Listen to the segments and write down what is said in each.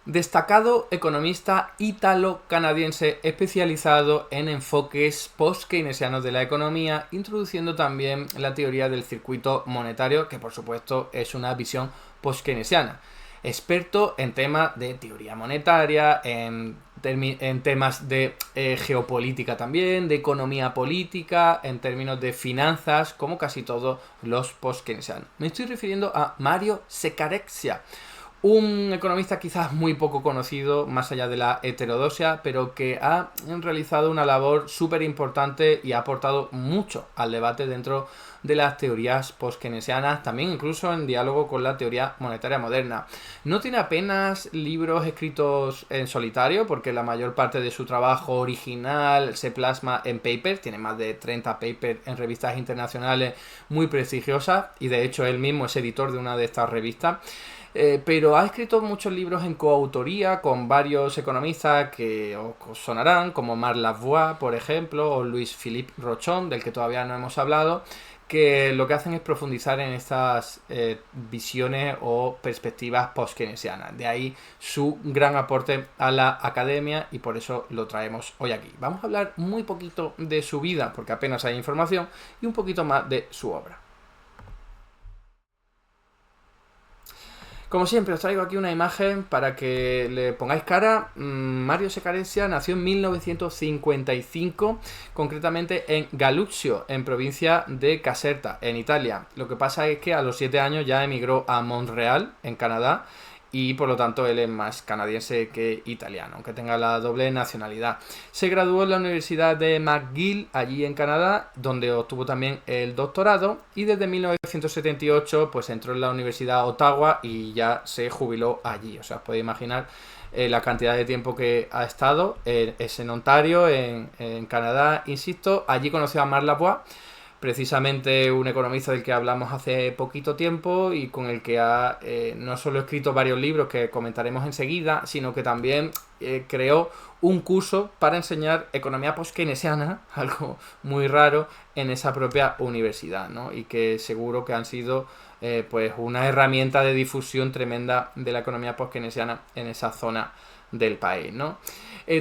Destacado economista ítalo-canadiense especializado en enfoques post-keynesianos de la economía, introduciendo también la teoría del circuito monetario, que por supuesto es una visión post-keynesiana. Experto en temas de teoría monetaria, en temas de geopolítica también, de economía política, en términos de finanzas, como casi todos los post-keynesianos. Me estoy refiriendo a Mario Sekarecia, un economista quizás muy poco conocido, más allá de la heterodoxia, pero que ha realizado una labor súper importante y ha aportado mucho al debate dentro de las teorías post-keynesianas, también incluso en diálogo con la teoría monetaria moderna. No tiene apenas libros escritos en solitario, porque la mayor parte de su trabajo original se plasma en papers, tiene más de 30 papers en revistas internacionales muy prestigiosas, y de hecho él mismo es editor de una de estas revistas. Pero ha escrito muchos libros en coautoría con varios economistas que os sonarán, como Marc Lavoie, por ejemplo, o Louis-Philippe Rochon, del que todavía no hemos hablado, que lo que hacen es profundizar en estas visiones o perspectivas post-keynesianas. De ahí su gran aporte a la academia y por eso lo traemos hoy aquí. Vamos a hablar muy poquito de su vida, porque apenas hay información, y un poquito más de su obra. Como siempre, os traigo aquí una imagen para que le pongáis cara. Mario Sekarecia nació en 1955, concretamente en Galuzzo, en provincia de Caserta, en Italia. Lo que pasa es que a los 7 años ya emigró a Montreal, en Canadá, y por lo tanto él es más canadiense que italiano, aunque tenga la doble nacionalidad. Se graduó en la Universidad de McGill, allí en Canadá, donde obtuvo también el doctorado, y desde 1978 pues entró en la Universidad Ottawa y ya se jubiló allí. O sea, os podéis imaginar la cantidad de tiempo que ha estado. Es en Ontario, en Canadá, insisto. Allí conoció a Marc Lavoie, precisamente un economista del que hablamos hace poquito tiempo y con el que ha no solo escrito varios libros que comentaremos enseguida, sino que también creó un curso para enseñar economía post-keynesiana, algo muy raro, en esa propia universidad, ¿no? Y que seguro que han sido pues una herramienta de difusión tremenda de la economía post-keynesiana en esa zona del país, ¿no?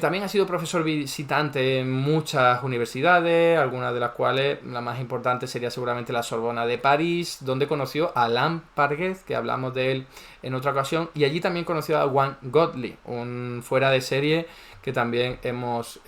También ha sido profesor visitante en muchas universidades, algunas de las cuales la más importante sería seguramente la Sorbona de París, donde conoció a Alain Parguez, que hablamos de él en otra ocasión, y allí también conoció a Juan Gottlieb, un fuera de serie que también hemos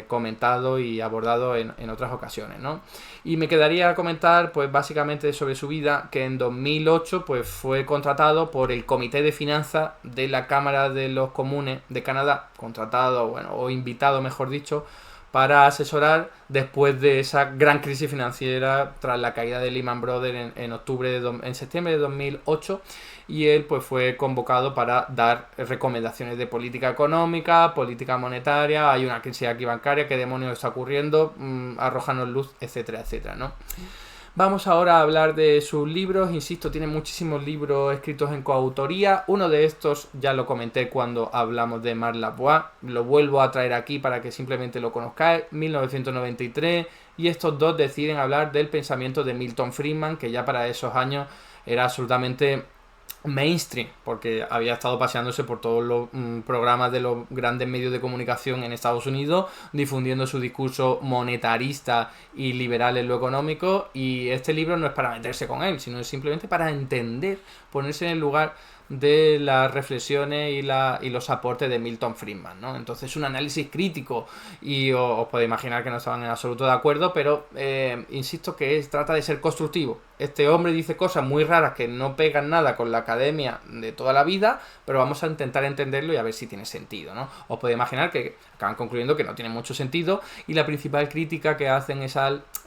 comentado y abordado en otras ocasiones, ¿no? Y me quedaría comentar pues básicamente sobre su vida, que en 2008 pues fue contratado por el Comité de Finanzas de la Cámara de los Comunes de Canadá, contratado, bueno, o invitado mejor dicho, para asesorar después de esa gran crisis financiera tras la caída de Lehman Brothers en septiembre de 2008, y él pues fue convocado para dar recomendaciones de política económica, política monetaria. Hay una crisis aquí bancaria, qué demonios está ocurriendo, arrójanos luz, etcétera, etcétera, ¿no? Vamos ahora a hablar de sus libros. Insisto, tiene muchísimos libros escritos en coautoría. Uno de estos ya lo comenté cuando hablamos de Marc Lavoie. Lo vuelvo a traer aquí para que simplemente lo conozcáis. 1993. Y estos dos deciden hablar del pensamiento de Milton Friedman, que ya para esos años era absolutamente mainstream, porque había estado paseándose por todos los programas de los grandes medios de comunicación en Estados Unidos, difundiendo su discurso monetarista y liberal en lo económico. Y este libro no es para meterse con él, sino es simplemente para entender, ponerse en el lugar de las reflexiones y los aportes de Milton Friedman, ¿no? Entonces un análisis crítico, y os podéis imaginar que no estaban en absoluto de acuerdo, pero insisto que trata de ser constructivo. Este hombre dice cosas muy raras que no pegan nada con la academia de toda la vida, pero vamos a intentar entenderlo y a ver si tiene sentido, ¿no? Os podéis imaginar que acaban concluyendo que no tiene mucho sentido, y la principal crítica que hacen es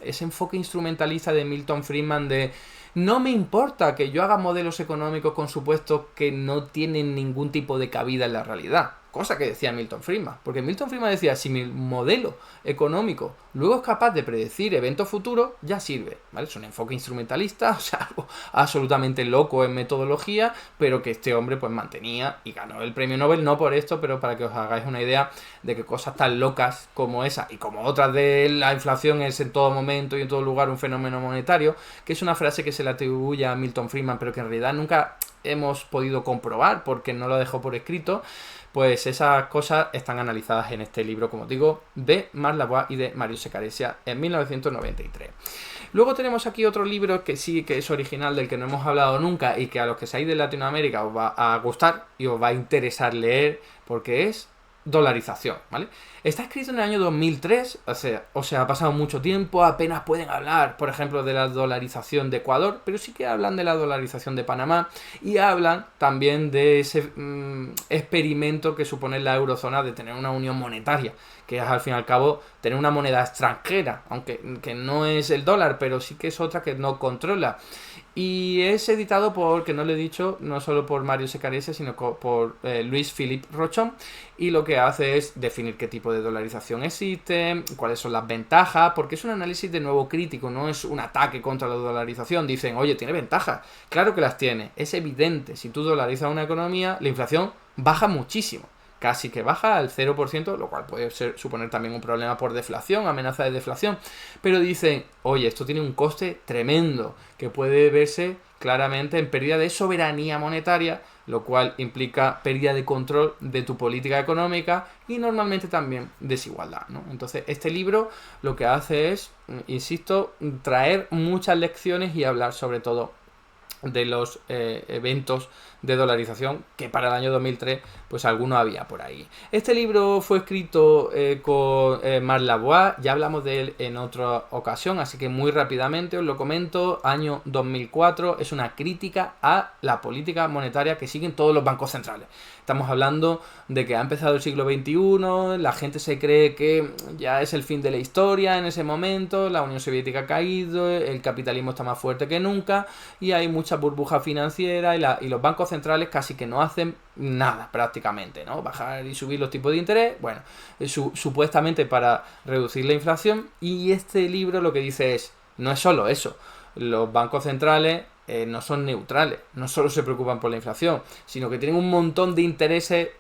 ese enfoque instrumentalista de Milton Friedman de: no me importa que yo haga modelos económicos con supuestos que no tienen ningún tipo de cabida en la realidad. Cosa que decía Milton Friedman. Porque Milton Friedman decía: si mi modelo económico luego es capaz de predecir eventos futuros, ya sirve, ¿vale? Es un enfoque instrumentalista, o sea, algo absolutamente loco en metodología, pero que este hombre pues mantenía y ganó el premio Nobel, no por esto, pero para que os hagáis una idea de que cosas tan locas como esa y como otras de la inflación es en todo momento y en todo lugar un fenómeno monetario, que es una frase que se le atribuye a Milton Friedman, pero que en realidad nunca hemos podido comprobar porque no lo dejó por escrito, pues esas cosas están analizadas en este libro, como digo, de Marc Lavoie y de Mario Secaressia en 1993. Luego tenemos aquí otro libro que sí que es original, del que no hemos hablado nunca y que a los que seáis de Latinoamérica os va a gustar y os va a interesar leer, porque es Dolarización, ¿vale? Está escrito en el año 2003, o sea, ha pasado mucho tiempo, apenas pueden hablar, por ejemplo, de la dolarización de Ecuador, pero sí que hablan de la dolarización de Panamá y hablan también de ese experimento que supone la eurozona de tener una unión monetaria, que es al fin y al cabo tener una moneda extranjera, aunque que no es el dólar, pero sí que es otra que no controla. Y es editado por, que no lo he dicho, no solo por Mario Secaressia, sino por Louis-Philippe Rochon, y lo que hace es definir qué tipo de dolarización existe, cuáles son las ventajas, porque es un análisis de nuevo crítico, no es un ataque contra la dolarización. Dicen, oye, tiene ventajas, claro que las tiene, es evidente, si tú dolarizas una economía, la inflación baja muchísimo. Casi que baja al 0%, lo cual puede suponer también un problema por deflación, amenaza de deflación. Pero dicen, oye, esto tiene un coste tremendo, que puede verse claramente en pérdida de soberanía monetaria, lo cual implica pérdida de control de tu política económica y normalmente también desigualdad, ¿no? Entonces, este libro lo que hace es, insisto, traer muchas lecciones y hablar sobre todo de los eventos de dolarización que para el año 2003 pues alguno había por ahí. Este libro fue escrito con Marc Lavoie, ya hablamos de él en otra ocasión, así que muy rápidamente os lo comento. Año 2004, es una crítica a la política monetaria que siguen todos los bancos centrales. Estamos hablando de que ha empezado el siglo XXI, la gente se cree que ya es el fin de la historia en ese momento, la Unión Soviética ha caído, el capitalismo está más fuerte que nunca y hay mucha burbuja financiera y los bancos centrales casi que no hacen nada prácticamente, ¿no? Bajar y subir los tipos de interés, bueno, supuestamente para reducir la inflación. Y este libro lo que dice es, no es solo eso, los bancos centrales no son neutrales, no solo se preocupan por la inflación, sino que tienen un montón de intereses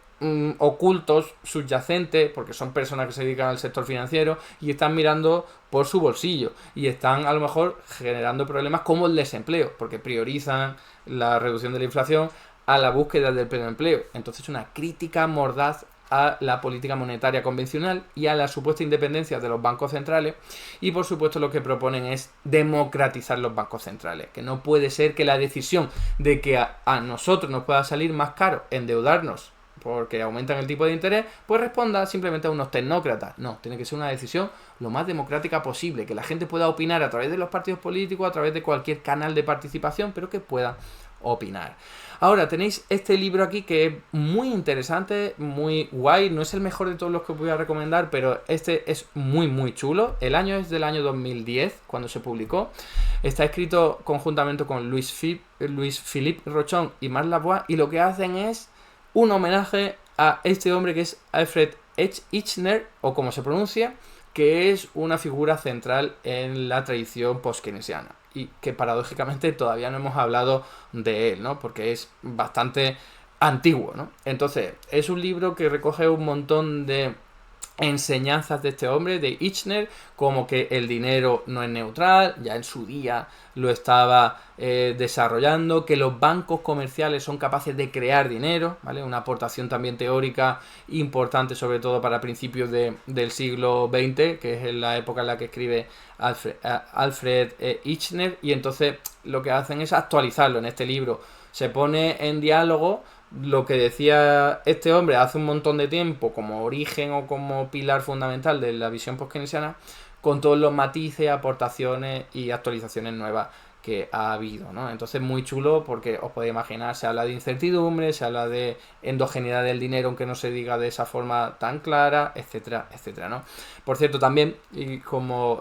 ocultos, subyacentes, porque son personas que se dedican al sector financiero y están mirando por su bolsillo y están a lo mejor generando problemas como el desempleo, porque priorizan la reducción de la inflación a la búsqueda del pleno empleo. Entonces, una crítica mordaz a la política monetaria convencional y a la supuesta independencia de los bancos centrales. Y por supuesto lo que proponen es democratizar los bancos centrales, que no puede ser que la decisión de que a nosotros nos pueda salir más caro endeudarnos porque aumentan el tipo de interés, pues responda simplemente a unos tecnócratas. No, tiene que ser una decisión lo más democrática posible, que la gente pueda opinar a través de los partidos políticos, a través de cualquier canal de participación, pero que pueda opinar. Ahora tenéis este libro aquí que es muy interesante, muy guay, no es el mejor de todos los que os voy a recomendar, pero este es muy muy chulo. El año es del año 2010 cuando se publicó, está escrito conjuntamente con Louis-Philippe Rochon y Marc Lavoie, y lo que hacen es un homenaje a este hombre que es Alfred Eichner, o como se pronuncia, que es una figura central en la tradición post-keynesiana y que paradójicamente todavía no hemos hablado de él, ¿no? Porque es bastante antiguo, ¿no? Entonces, es un libro que recoge un montón de enseñanzas de este hombre, de Eichner, como que el dinero no es neutral, ya en su día lo estaba desarrollando, que los bancos comerciales son capaces de crear dinero, ¿vale? Una aportación también teórica importante, sobre todo para principios del siglo XX, que es la época en la que escribe Alfred Eichner, y entonces lo que hacen es actualizarlo en este libro. Se pone en diálogo lo que decía este hombre hace un montón de tiempo como origen o como pilar fundamental de la visión post-keynesiana, con todos los matices, aportaciones y actualizaciones nuevas que ha habido, ¿no? Entonces muy chulo porque os podéis imaginar, se habla de incertidumbre, se habla de endogeneidad del dinero, aunque no se diga de esa forma tan clara, etcétera, etcétera, ¿no? Por cierto, también, y como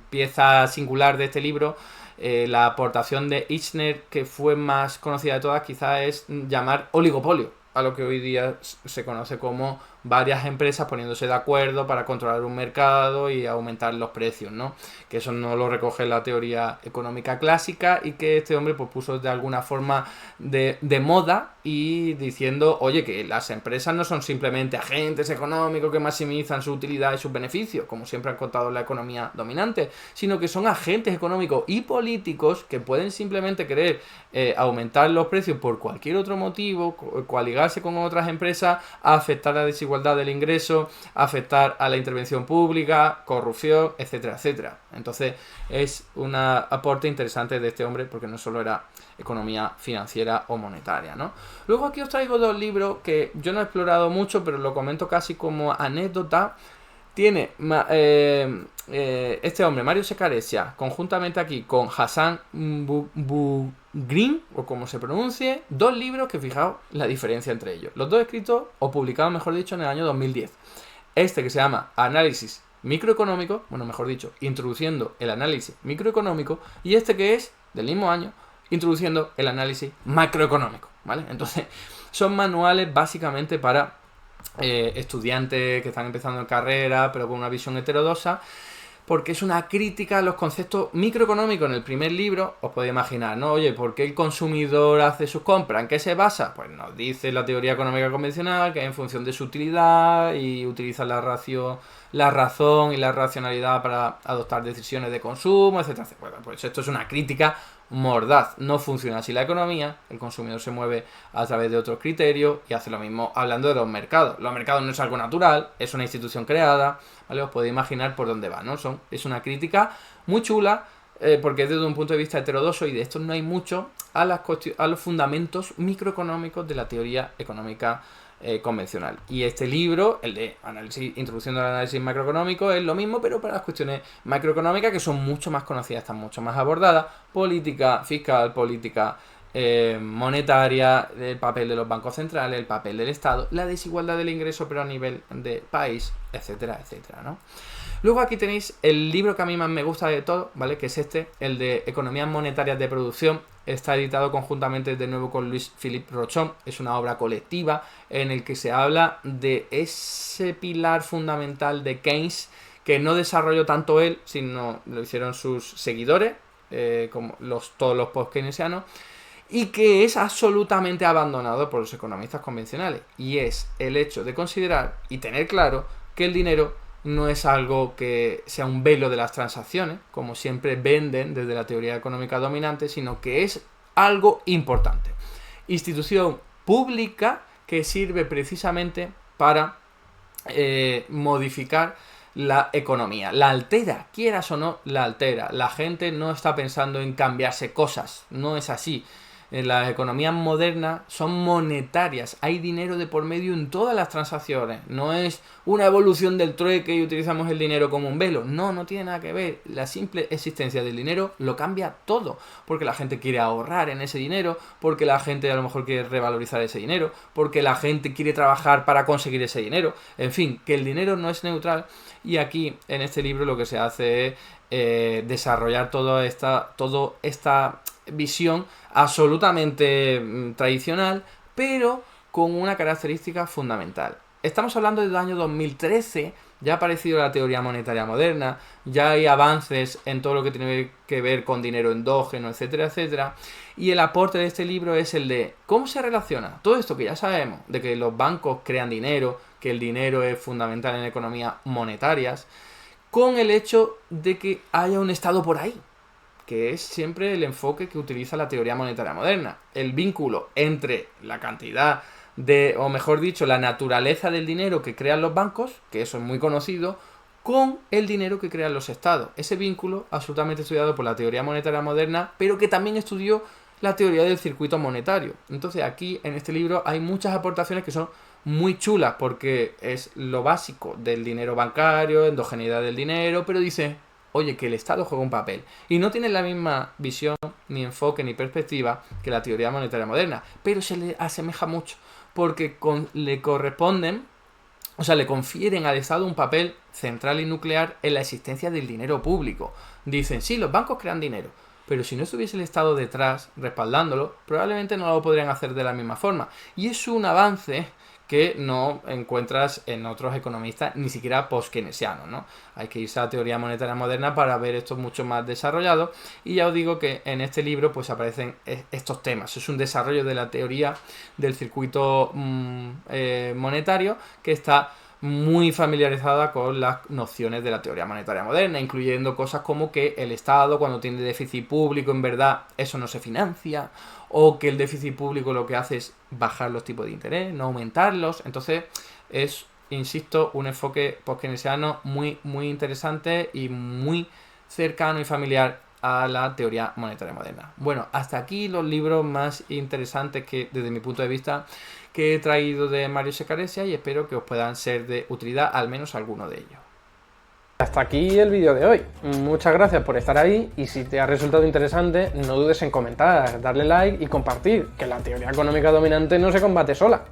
pieza singular de este libro, la aportación de Eichner, que fue más conocida de todas, quizás es llamar oligopolio a lo que hoy día se conoce como varias empresas poniéndose de acuerdo para controlar un mercado y aumentar los precios, ¿no? Que eso no lo recoge la teoría económica clásica y que este hombre pues puso de alguna forma de moda y diciendo, oye, que las empresas no son simplemente agentes económicos que maximizan su utilidad y sus beneficios, como siempre han contado en la economía dominante, sino que son agentes económicos y políticos que pueden simplemente querer aumentar los precios por cualquier otro motivo, coaligarse con otras empresas, afectar la desigualdad del ingreso, afectar a la intervención pública, corrupción, etcétera, etcétera. Entonces es un aporte interesante de este hombre porque no solo era economía financiera o monetaria, ¿no? Luego aquí os traigo dos libros que yo no he explorado mucho, pero lo comento casi como anécdota. Tiene este hombre, Mario Secaressia, conjuntamente aquí con Hassan Bugreen, o como se pronuncie, dos libros que fijaos la diferencia entre ellos. Los dos escritos, o publicados, mejor dicho, en el año 2010. Este que se llama Análisis Microeconómico, bueno, mejor dicho, Introduciendo el Análisis Microeconómico, y este que es, del mismo año, Introduciendo el Análisis Macroeconómico, ¿vale? Entonces, son manuales básicamente para estudiantes que están empezando en carrera, pero con una visión heterodoxa, porque es una crítica a los conceptos microeconómicos. En el primer libro, os podéis imaginar, ¿no? Oye, ¿por qué el consumidor hace sus compras? ¿En qué se basa? Pues nos dice la teoría económica convencional, que es en función de su utilidad y utiliza la razón y la racionalidad para adoptar decisiones de consumo, etcétera. Bueno, pues esto es una crítica mordaz. No funciona así la economía, el consumidor se mueve a través de otros criterios y hace lo mismo hablando de los mercados. Los mercados no es algo natural, es una institución creada, ¿vale? Os podéis imaginar por dónde va, ¿no? Es una crítica muy chula, porque es desde un punto de vista heterodoxo y de esto no hay mucho a los fundamentos microeconómicos de la teoría económica convencional. Y este libro, el de Introduciendo el Análisis Macroeconómico, es lo mismo, pero para las cuestiones macroeconómicas que son mucho más conocidas, están mucho más abordadas: política fiscal, política monetaria, el papel de los bancos centrales, el papel del Estado, la desigualdad del ingreso pero a nivel de país, etcétera, etcétera, ¿no? Luego aquí tenéis el libro que a mí más me gusta de todo, ¿vale? Que es este, el de Economías Monetarias de Producción. Está editado conjuntamente de nuevo con Luis Philippe Rochon. Es una obra colectiva en el que se habla de ese pilar fundamental de Keynes que no desarrolló tanto él, sino lo hicieron sus seguidores, como todos los post-keynesianos, y que es absolutamente abandonado por los economistas convencionales. Y es el hecho de considerar y tener claro que el dinero no es algo que sea un velo de las transacciones, como siempre venden desde la teoría económica dominante, sino que es algo importante. Institución pública que sirve precisamente para modificar la economía. La altera, quieras o no, la altera. La gente no está pensando en cambiarse cosas, no es así. Las economías modernas son monetarias, hay dinero de por medio en todas las transacciones, no es una evolución del trueque y utilizamos el dinero como un velo, no tiene nada que ver. La simple existencia del dinero lo cambia todo, porque la gente quiere ahorrar en ese dinero, porque la gente a lo mejor quiere revalorizar ese dinero, porque la gente quiere trabajar para conseguir ese dinero, en fin, que el dinero no es neutral. Y aquí en este libro lo que se hace es desarrollar toda esta visión absolutamente tradicional, pero con una característica fundamental. Estamos hablando del año 2013, ya ha aparecido la teoría monetaria moderna, ya hay avances en todo lo que tiene que ver con dinero endógeno, etcétera, etcétera, y el aporte de este libro es el de cómo se relaciona todo esto que ya sabemos, de que los bancos crean dinero, que el dinero es fundamental en economías monetarias, con el hecho de que haya un Estado por ahí, que es siempre el enfoque que utiliza la teoría monetaria moderna. El vínculo entre la cantidad o mejor dicho, la naturaleza del dinero que crean los bancos, que eso es muy conocido, con el dinero que crean los estados. Ese vínculo absolutamente estudiado por la teoría monetaria moderna, pero que también estudió la teoría del circuito monetario. Entonces aquí en este libro hay muchas aportaciones que son muy chulas, porque es lo básico del dinero bancario, endogeneidad del dinero, pero dice: oye, que el Estado juega un papel. Y no tiene la misma visión, ni enfoque, ni perspectiva que la teoría monetaria moderna, pero se le asemeja mucho, porque le corresponden, o sea, le confieren al Estado un papel central y nuclear en la existencia del dinero público. Dicen, sí, los bancos crean dinero, pero si no estuviese el Estado detrás, respaldándolo, probablemente no lo podrían hacer de la misma forma. Y es un avance que no encuentras en otros economistas, ni siquiera post-keynesianos, ¿no? Hay que irse a la teoría monetaria moderna para ver esto mucho más desarrollado, y ya os digo que en este libro pues aparecen estos temas. Es un desarrollo de la teoría del circuito monetario que está muy familiarizada con las nociones de la teoría monetaria moderna, incluyendo cosas como que el Estado, cuando tiene déficit público, en verdad eso no se financia, o que el déficit público lo que hace es bajar los tipos de interés, no aumentarlos. Entonces es, insisto, un enfoque post-keynesiano muy, muy interesante y muy cercano y familiar a la teoría monetaria moderna. Bueno, hasta aquí los libros más interesantes que, desde mi punto de vista, que he traído de Mario Secaressia, y espero que os puedan ser de utilidad al menos alguno de ellos. Hasta aquí el vídeo de hoy. Muchas gracias por estar ahí, y si te ha resultado interesante, no dudes en comentar, darle like y compartir, que la teoría económica dominante no se combate sola.